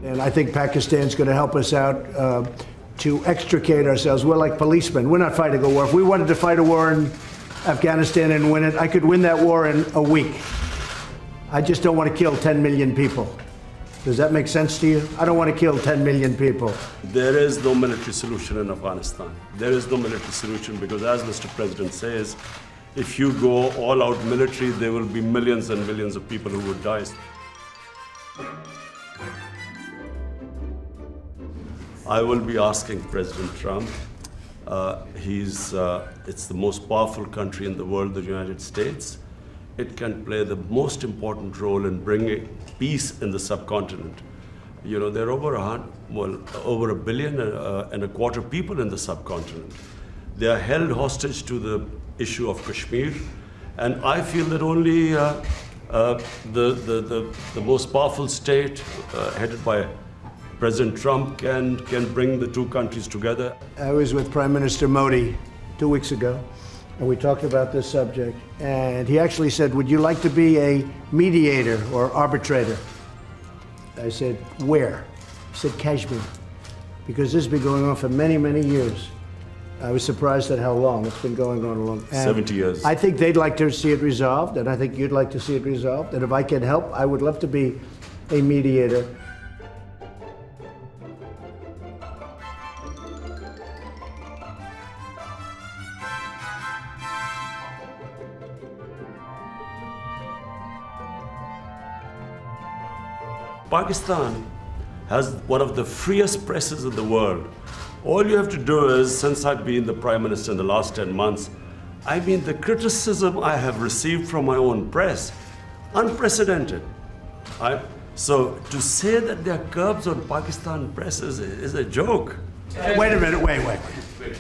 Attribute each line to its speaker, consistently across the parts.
Speaker 1: And I think Pakistan's going to help us out to extricate ourselves. We're like policemen. We're not fighting a war. If we wanted to fight a war in Afghanistan and win it, I could win that war in a week. I just don't want to kill 10 million people. Does that make sense to you? I don't want to kill 10 million people.
Speaker 2: There is no military solution in Afghanistan. There is no military solution because, as Mr. President says, if you go all out military, there will be millions and millions of people who would die. I will be asking President Trump. It's the most powerful country in the world, the United States. It can play the most important role in bringing peace in the subcontinent. You know, there are over a billion and a quarter people in the subcontinent. They are held hostage to the issue of Kashmir, and I feel that only the most powerful state, headed by President Trump, can bring the two countries together.
Speaker 1: I was with Prime Minister Modi 2 weeks ago, and we talked about this subject, and he actually said, would you like to be a mediator or arbitrator? I said, where? He said, Kashmir, because this has been going on for many, many years. I was surprised at how long it's been going on.
Speaker 2: 70 years.
Speaker 1: I think they'd like to see it resolved, and I think you'd like to see it resolved, and if I can help, I would love to be a mediator.
Speaker 2: Pakistan has one of the freest presses in the world. All you have to do is, since I've been the Prime Minister in the last 10 months, I mean, the criticism I have received from my own press, unprecedented. So to say that there are curbs on Pakistan press is a joke.
Speaker 1: Wait a minute, wait.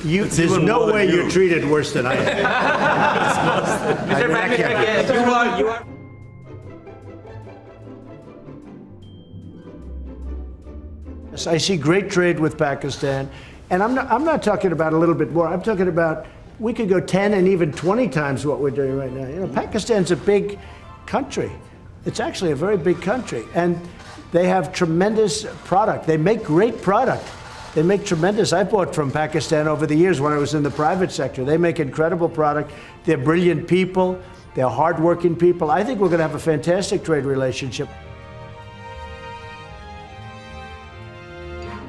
Speaker 1: There's no way you're treated worse than I am.
Speaker 3: Mr. Prime Minister, you are.
Speaker 1: I see great trade with Pakistan, and I'm not talking about a little bit more. I'm talking about we could go 10 and even 20 times what we're doing right now. You know, Pakistan's a big country. It's actually a very big country, and they have tremendous product. They make great product. They make tremendous. I bought from Pakistan over the years when I was in the private sector. They make incredible product. They're brilliant people. They're hardworking people. I think we're going to have a fantastic trade relationship.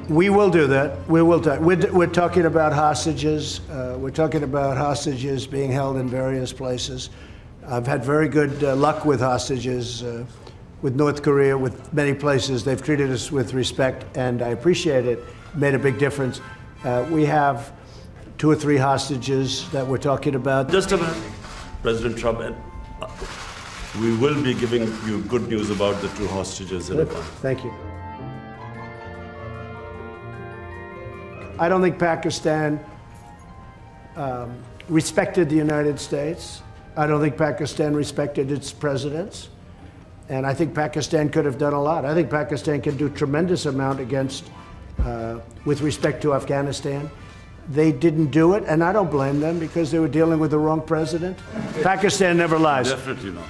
Speaker 1: We will do that. We will do. We're talking about hostages. We're talking about hostages being held in various places. I've had very good luck with hostages, with North Korea, with many places. They've treated us with respect, and I appreciate it. Made a big difference. We have 2 or 3 hostages that we're talking about.
Speaker 2: Just a minute, President Trump, and we will be giving you good news about the 2 hostages in advance.
Speaker 1: Thank you. I don't think Pakistan respected the United States. I don't think Pakistan respected its presidents. And I think Pakistan could have done a lot. I think Pakistan can do a tremendous amount with respect to Afghanistan. They didn't do it, and I don't blame them because they were dealing with the wrong president. Pakistan never lies.
Speaker 2: Definitely not.